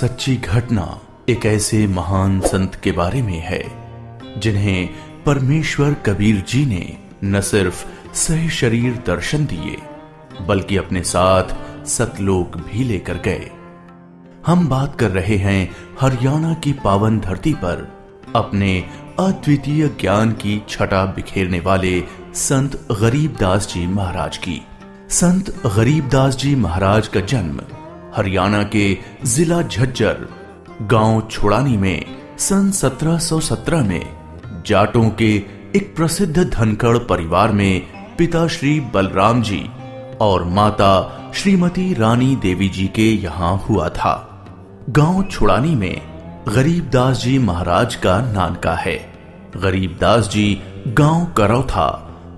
सच्ची घटना एक ऐसे महान संत के बारे में है जिन्हें परमेश्वर कबीर जी ने न सिर्फ सह शरीर दर्शन दिए बल्कि अपने साथ सतलोक भी लेकर गए। हम बात कर रहे हैं हरियाणा की पावन धरती पर अपने अद्वितीय ज्ञान की छटा बिखेरने वाले संत गरीबदास जी महाराज की। संत गरीबदास जी महाराज का जन्म हरियाणा के जिला झज्जर गांव छुड़ानी में सन 1717 में जाटों के एक प्रसिद्ध धनखड़ परिवार में पिता श्री बलराम जी और माता श्रीमती रानी देवी जी के यहाँ हुआ था। गांव छुड़ानी में गरीबदास जी महाराज का नानका है। गरीबदास जी गांव करौथा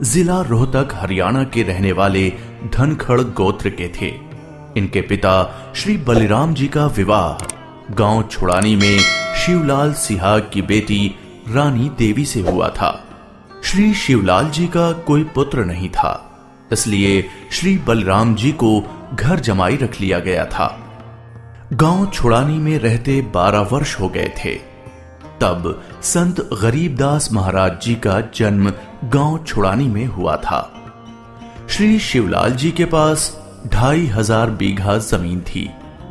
जिला रोहतक हरियाणा के रहने वाले धनखड़ गोत्र के थे। इनके पिता श्री बलराम जी का विवाह गांव छुड़ानी में शिवलाल सिहाग की बेटी रानी देवी से हुआ था। श्री शिवलाल जी का कोई पुत्र नहीं था, इसलिए श्री बलराम जी को घर जमाई रख लिया गया था। गांव छुड़ानी में रहते 12 वर्ष हो गए थे तब संत गरीबदास महाराज जी का जन्म गांव छुड़ानी में हुआ था। श्री शिवलाल जी के पास 2500 बीघा जमीन थी,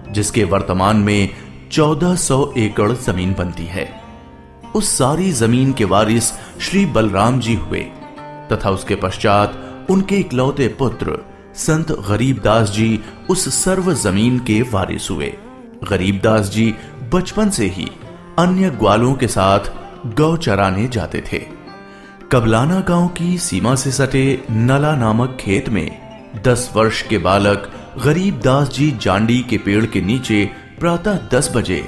जिसके वर्तमान में 1400 एकड़ जमीन बनती है। उस सारी जमीन के वारिस श्री बलराम जी हुए तथा उसके पश्चात उनके इकलौते पुत्र संत गरीबदास जी उस सर्व जमीन के वारिस हुए। गरीबदास जी बचपन से ही अन्य ग्वालों के साथ गौ चराने जाते थे। कबलाना गांव की सीमा से सटे नला नामक खेत में 10 वर्ष के बालक गरीबदास जी जांडी के पेड़ के नीचे प्रातः 10 बजे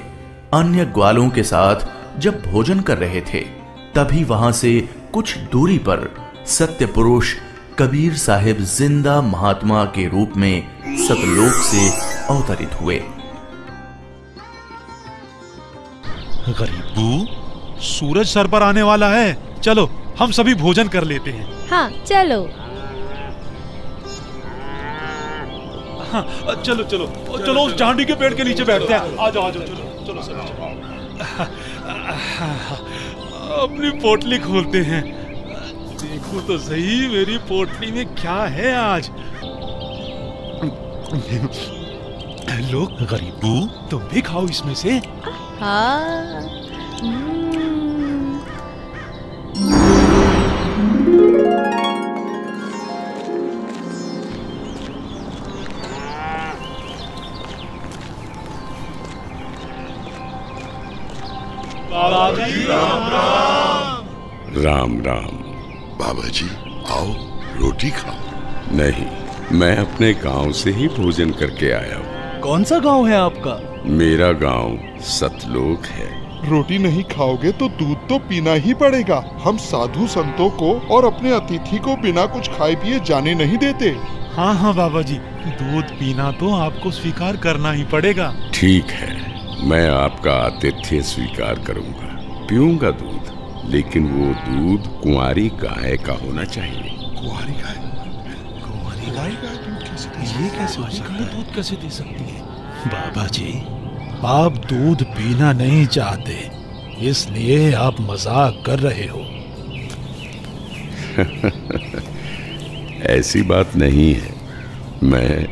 अन्य ग्वालों के साथ जब भोजन कर रहे थे, तभी वहां से कुछ दूरी पर सत्य पुरुष कबीर साहिब जिंदा महात्मा के रूप में सतलोक से अवतरित हुए। गरीबू, सूरज सर पर आने वाला है, चलो हम सभी भोजन कर लेते हैं। हाँ चलो। हाँ, चलो चलो चलो उस जांडी के पेड़ के नीचे बैठते हैं। आ जाओ चलो चलो चलो। अपनी पोटली खोलते हैं, देखो तो सही मेरी पोटली में क्या है आज। लो गरीबू, तुम भी खाओ इसमें से। हाँ। राम राम। बाबा जी आओ, रोटी खाओ। नहीं, मैं अपने गांव से ही भोजन करके आया हूँ। कौन सा गांव है आपका? मेरा गांव सतलोक है। रोटी नहीं खाओगे तो दूध तो पीना ही पड़ेगा। हम साधु संतों को और अपने अतिथि को बिना कुछ खाए पिए जाने नहीं देते। हाँ हाँ बाबा जी, दूध पीना तो आपको स्वीकार करना ही पड़ेगा। ठीक है, मैं आपका आतिथ्य स्वीकार करूंगा, पीऊंगा दूध, लेकिन वो दूध कुंवारी गाय का होना चाहिए। कुंवारी गाय? कुंवारी गाय? ये कैसे हो सकता है? दूध कैसे दे सकती है? बाबा जी, आप दूध पीना नहीं चाहते, इसलिए आप मजाक कर रहे हो। ऐसी बात नहीं है, मैं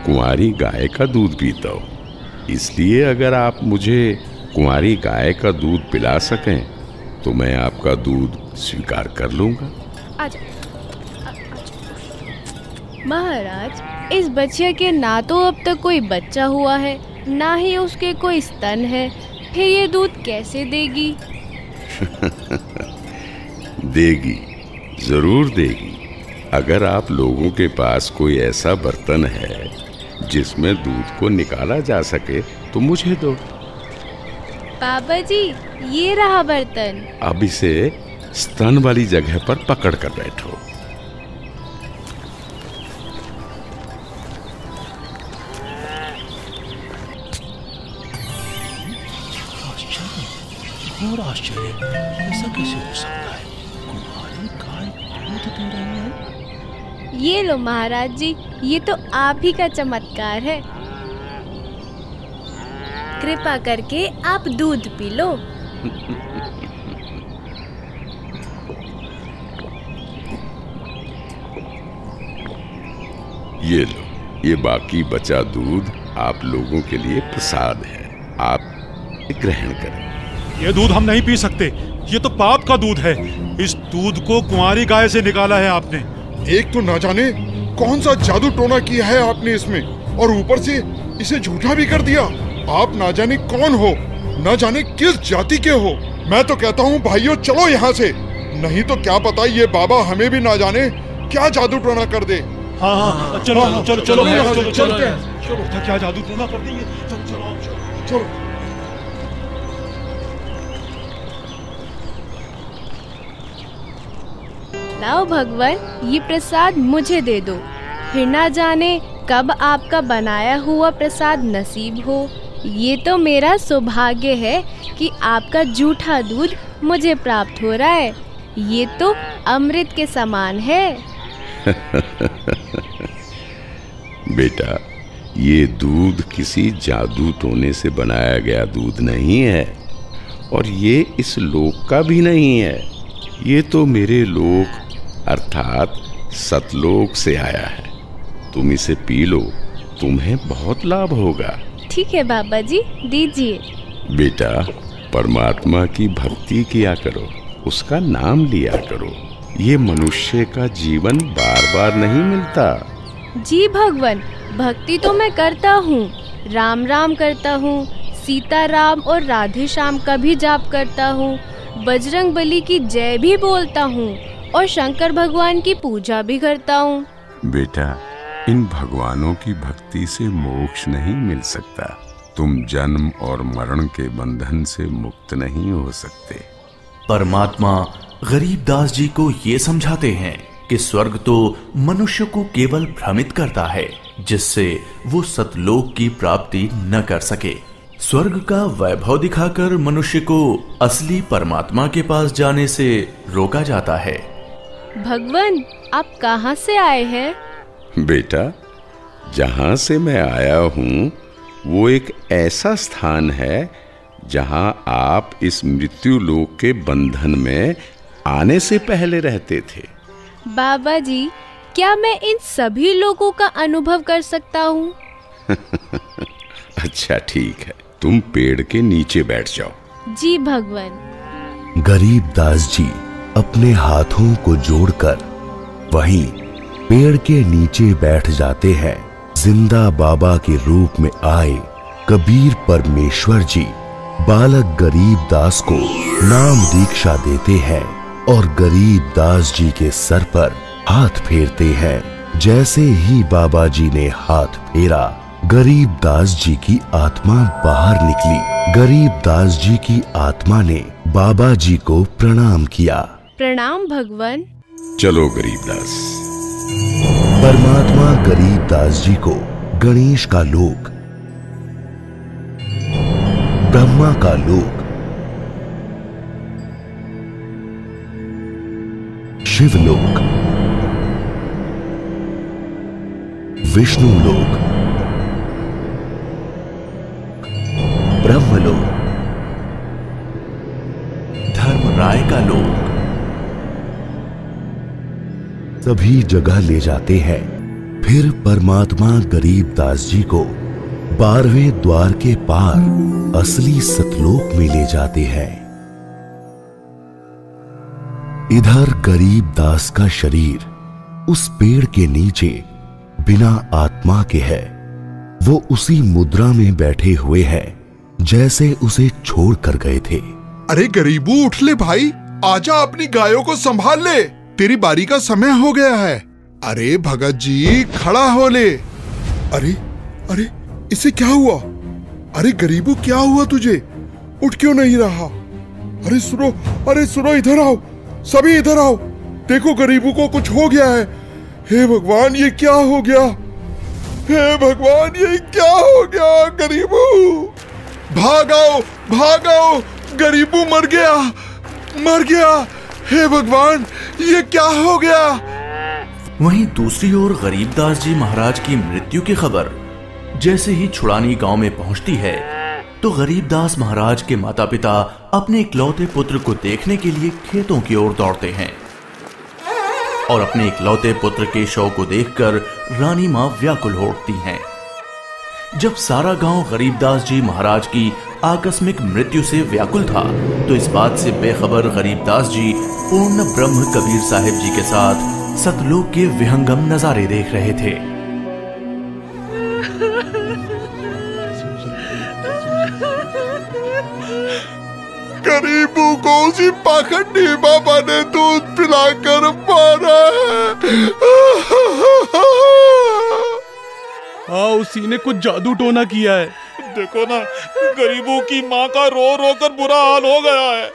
कुंवारी गाय का दूध पीता हूँ, इसलिए अगर आप मुझे कुंवारी गाय का दूध पिला सकें तो मैं आपका दूध स्वीकार कर लूंगा। महाराज, इस बच्चे के ना तो अब तक कोई बच्चा हुआ है, ना ही उसके कोई स्तन है, फिर ये दूध कैसे देगी? देगी, जरूर देगी। अगर आप लोगों के पास कोई ऐसा बर्तन है जिसमें दूध को निकाला जा सके तो मुझे दो। बाबा जी, ये रहा बर्तन। अब इसे स्तन वाली जगह पर पकड़ कर बैठो। घोर आश्चर्य, ऐसा कैसे हो सकता है? कुंवारी गाय दूध दे रही है। ये लो महाराज जी, ये तो आप ही का चमत्कार है। कृपा करके आप दूध पी लो। ये लो, ये बाकी बचा दूध आप लोगों के लिए प्रसाद है, आप ग्रहण करें। ये दूध हम नहीं पी सकते, ये तो पाप का दूध है। इस दूध को कुंवारी गाय से निकाला है आपने। एक तो ना जाने कौन सा जादू टोना किया है आपने इसमें, और ऊपर से इसे झूठा भी कर दिया। आप ना जाने कौन हो, ना जाने किस जाति के हो। मैं तो कहता हूँ भाइयों चलो यहाँ से, नहीं तो क्या पता ये बाबा हमें भी ना जाने क्या जादू टोना कर दे। हाँ हाँ चलो चलो चलो चलो चलो चलो क्या जादू टोना कर देंगे। चलो चलो चलो। लाओ भगवान, ये प्रसाद मुझे दे दो, फिर ना जाने कब आपका बनाया हुआ प्रसाद नसीब हो। ये तो मेरा सौभाग्य है कि आपका जूठा दूध मुझे प्राप्त हो रहा है। ये तो अमृत के समान है। बेटा, ये दूध किसी जादू टोने से बनाया गया दूध नहीं है, और ये इस लोक का भी नहीं है। ये तो मेरे लोक अर्थात सतलोक से आया है। तुम इसे पी लो, तुम्हें बहुत लाभ होगा। ठीक है बाबा जी, दीजिए। बेटा, परमात्मा की भक्ति किया करो, उसका नाम लिया करो। ये मनुष्य का जीवन बार बार नहीं मिलता। जी भगवान, भक्ति तो मैं करता हूँ, राम राम करता हूँ, सीता राम और राधे श्याम का भी जाप करता हूँ, बजरंग बली की जय भी बोलता हूँ और शंकर भगवान की पूजा भी करता हूँ। बेटा, इन भगवानों की भक्ति से मोक्ष नहीं मिल सकता। तुम जन्म और मरण के बंधन से मुक्त नहीं हो सकते। परमात्मा गरीबदास जी को ये समझाते हैं कि स्वर्ग तो मनुष्य को केवल भ्रमित करता है, जिससे वो सतलोक की प्राप्ति न कर सके। स्वर्ग का वैभव दिखाकर मनुष्य को असली परमात्मा के पास जाने से रोका जाता है। भगवान, आप कहाँ से आए हैं? बेटा, जहाँ से मैं आया हूँ वो एक ऐसा स्थान है जहाँ आप इस मृत्यु लोक के बंधन में आने से पहले रहते थे। बाबा जी, क्या मैं इन सभी लोगों का अनुभव कर सकता हूँ? अच्छा ठीक है, तुम पेड़ के नीचे बैठ जाओ। जी भगवान। गरीबदास जी अपने हाथों को जोड़कर वहीं पेड़ के नीचे बैठ जाते हैं। जिंदा बाबा के रूप में आए कबीर परमेश्वर जी बालक गरीबदास को नाम दीक्षा देते हैं और गरीबदास जी के सर पर हाथ फेरते हैं। जैसे ही बाबा जी ने हाथ फेरा, गरीबदास जी की आत्मा बाहर निकली। गरीबदास जी की आत्मा ने बाबा जी को प्रणाम किया। प्रणाम भगवान। चलो गरीबदास। परमात्मा गरीबदास जी को गणेश का लोक, ब्रह्मा का लोक, शिवलोक, विष्णु लोक, ब्रह्मलोक, धर्मराय का लोक, सभी जगह ले जाते हैं। फिर परमात्मा गरीबदास जी को 12वें द्वार के पार असली सतलोक में ले जाते हैं। इधर गरीबदास का शरीर उस पेड़ के नीचे बिना आत्मा के है। वो उसी मुद्रा में बैठे हुए हैं जैसे उसे छोड़ कर गए थे। अरे गरीबू, उठ ले भाई, आजा, अपनी गायों को संभाल ले, तेरी बारी का समय हो गया है। अरे भगत जी, खड़ा हो ले। अरे अरे, इसे क्या हुआ? अरे गरीबू, क्या हुआ तुझे? उठ क्यों नहीं रहा? अरे सुनो, अरे सुनो, इधर आओ, सभी इधर आओ। देखो गरीबू को कुछ हो गया है। हे भगवान, ये क्या हो गया? हे भगवान, ये क्या हो गया? गरीबू, भागो भागो, गरीबू मर गया, मर गया। हे भगवान, ये क्या हो गया? वहीं दूसरी ओर गरीबदास जी महाराज की मृत्यु की खबर जैसे ही छुड़ानी गांव में पहुंचती है, तो गरीबदास महाराज के माता पिता अपने इकलौते पुत्र को देखने के लिए खेतों की ओर दौड़ते हैं और अपने इकलौते पुत्र के शव को देखकर रानी मां व्याकुल हो उठती हैं। जब सारा गांव गरीबदास जी महाराज की आकस्मिक मृत्यु से व्याकुल था, तो इस बात से बेखबर गरीबदास जी पूर्ण ब्रह्म कबीर साहिब जी के साथ सतलोक के विहंगम नजारे देख रहे थे। गरीबों को उसी पाखंडी बाबा ने दूध पिलाकर मारा है। हाँ, उसी ने कुछ जादू टोना किया है। देखो ना, गरीबों की माँ का रो रो कर बुरा हाल हो गया है।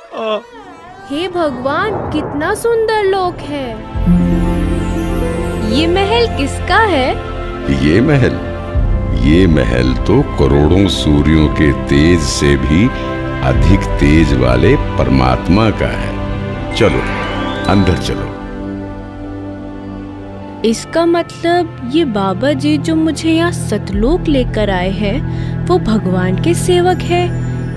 हे भगवान, कितना सुंदर लोक है। ये महल किसका है? ये महल तो करोड़ों सूर्यों के तेज से भी अधिक तेज वाले परमात्मा का है। चलो अंदर चलो। इसका मतलब ये बाबा जी जो मुझे यहाँ सतलोक लेकर आए हैं, वो भगवान के सेवक है।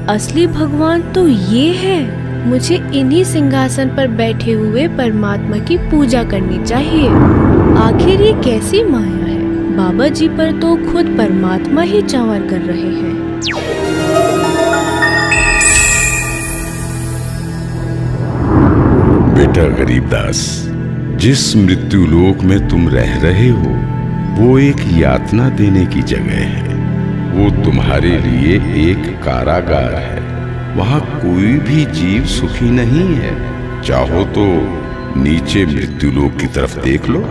असली भगवान तो ये है। मुझे इन्हीं सिंहासन पर बैठे हुए परमात्मा की पूजा करनी चाहिए। आखिर ये कैसी माया है? बाबा जी पर तो खुद परमात्मा ही चावर कर रहे हैं। बेटा गरीबदास, जिस मृत्यु लोक में तुम रह रहे हो वो एक यातना देने की जगह है। वो तुम्हारे लिए एक कारागार है। वहां कोई भी जीव सुखी नहीं है। चाहो तो नीचे मृत्यु लोक की तरफ देख लो।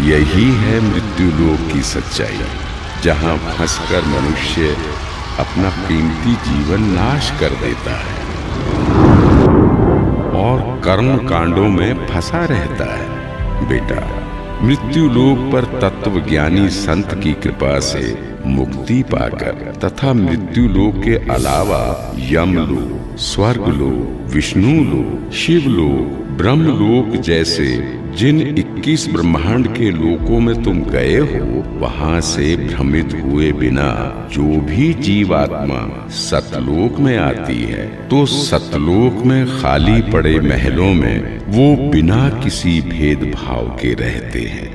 यही है मृत्यु लोक की सच्चाई, जहां फंसकर मनुष्य अपना कीमती जीवन नाश कर देता है और कर्म कांडों में फंसा रहता है। बेटा, मृत्यु लोक पर तत्वज्ञानी संत की कृपा से मुक्ति पाकर तथा मृत्यु लोक के अलावा यमलोक, स्वर्गलोक, विष्णु लोक, शिवलोक, ब्रह्मलोक जैसे जिन 21 ब्रह्मांड के लोकों में तुम गए हो, वहां से भ्रमित हुए बिना जो भी जीवात्मा सतलोक में आती है, तो सतलोक में खाली पड़े महलों में वो बिना किसी भेदभाव के रहते हैं।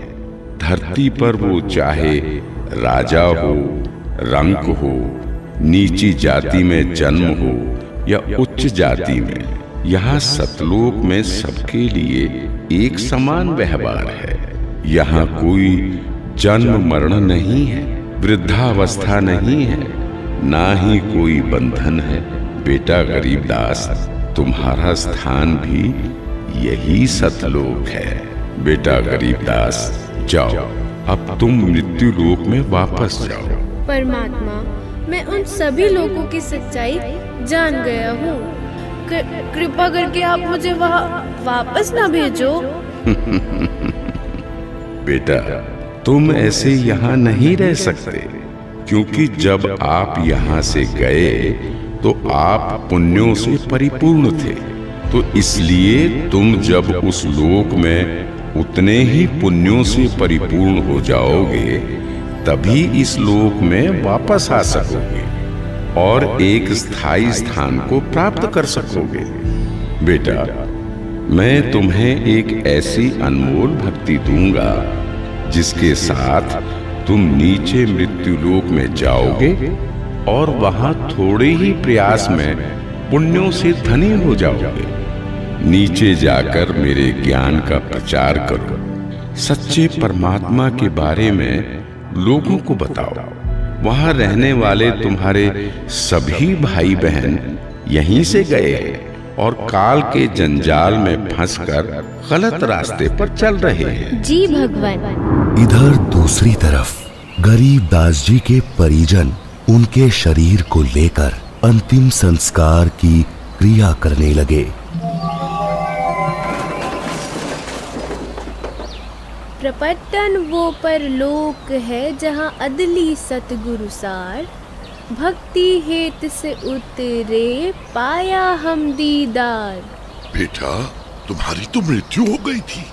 धरती पर वो चाहे राजा हो, रंक हो, नीची जाति में जन्म हो या उच्च जाति में, यहाँ सतलोक में सबके लिए एक समान व्यवहार है। यहाँ कोई जन्म मरण नहीं है, वृद्धावस्था नहीं है, ना ही कोई बंधन है। बेटा गरीबदास, तुम्हारा स्थान भी यही सतलोक है। बेटा गरीबदास, जाओ, अब तुम मृत्यु लोक में वापस जाओ। परमात्मा, मैं उन सभी लोगों की सच्चाई जान गया हूँ। कृपा करके आप मुझे वहाँ वापस ना भेजो। बेटा, तुम ऐसे यहाँ नहीं रह सकते, क्योंकि जब आप यहाँ से गए तो आप पुण्यों से परिपूर्ण थे। तो इसलिए तुम जब उस लोक में उतने ही पुण्यों से परिपूर्ण हो जाओगे, तभी इस लोक में वापस आ सकोगे और एक स्थायी स्थान को प्राप्त कर सकोगे। बेटा, मैं तुम्हें एक ऐसी अनमोल भक्ति दूंगा जिसके साथ तुम नीचे मृत्यु लोक में जाओगे और वहां थोड़े ही प्रयास में पुण्यों से धनी हो जाओगे। नीचे जाकर मेरे ज्ञान का प्रचार करो, सच्चे परमात्मा के बारे में लोगों को बताओ। वहां रहने वाले तुम्हारे सभी भाई बहन यहीं से गए हैं और काल के जंजाल में फंसकर गलत रास्ते पर चल रहे हैं। जी भगवान। इधर दूसरी तरफ गरीबदास जी के परिजन उनके शरीर को लेकर अंतिम संस्कार की क्रिया करने लगे। प्रपटन वो परलोक है जहाँ अदली सतगुरु सार, भक्ति हेत से उतरे पाया हम दीदार। बेटा, तुम्हारी तो मृत्यु हो गई थी।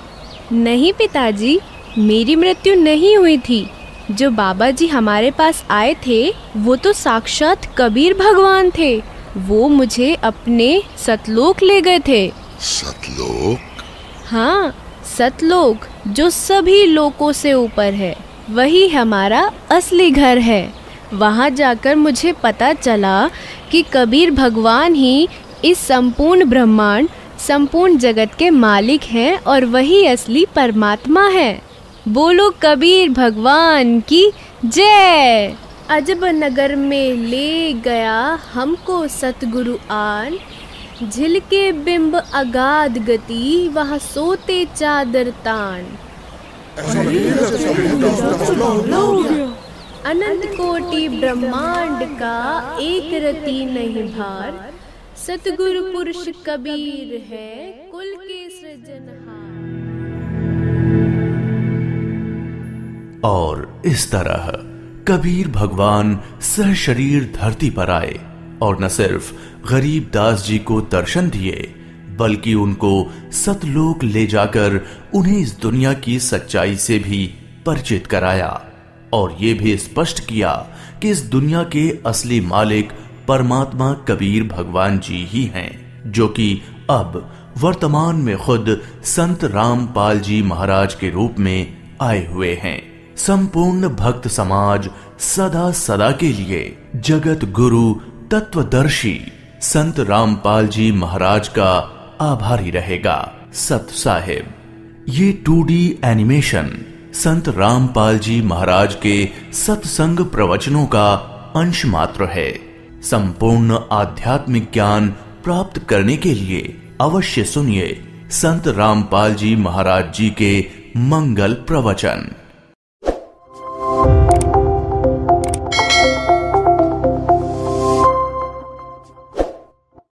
नहीं पिताजी, मेरी मृत्यु नहीं हुई थी। जो बाबा जी हमारे पास आए थे वो तो साक्षात कबीर भगवान थे। वो मुझे अपने सतलोक ले गए थे। सतलोक? हाँ, सतलोक जो सभी लोकों से ऊपर है, वही हमारा असली घर है। वहाँ जाकर मुझे पता चला कि कबीर भगवान ही इस संपूर्ण ब्रह्मांड, संपूर्ण जगत के मालिक हैं और वही असली परमात्मा है। बोलो कबीर भगवान की जय। अजब नगर में ले गया हमको सतगुरु आन, झिलके बिंब अगाध गति वहाँ सोते चादर तान। अनंत कोटि ब्रह्मांड का एक रति नहीं भार, सतगुरु पुरुष कबीर है कुल के सृजनहार। और इस तरह कबीर भगवान सहशरीर धरती पर आए और न सिर्फ गरीब दास जी को दर्शन दिए, बल्कि उनको सतलोक ले जाकर उन्हें इस दुनिया की सच्चाई से भी परिचित कराया और ये भी स्पष्ट किया कि इस दुनिया के असली मालिक परमात्मा कबीर भगवान जी ही हैं, जो कि अब वर्तमान में खुद संत रामपाल जी महाराज के रूप में आए हुए हैं। संपूर्ण भक्त समाज सदा सदा के लिए जगत गुरु तत्वदर्शी संत रामपाल जी महाराज का आभारी रहेगा। सत साहिब। ये 2D एनिमेशन संत रामपाल जी महाराज के सत्संग प्रवचनों का अंश मात्र है। संपूर्ण आध्यात्मिक ज्ञान प्राप्त करने के लिए अवश्य सुनिए संत रामपाल जी महाराज जी के मंगल प्रवचन।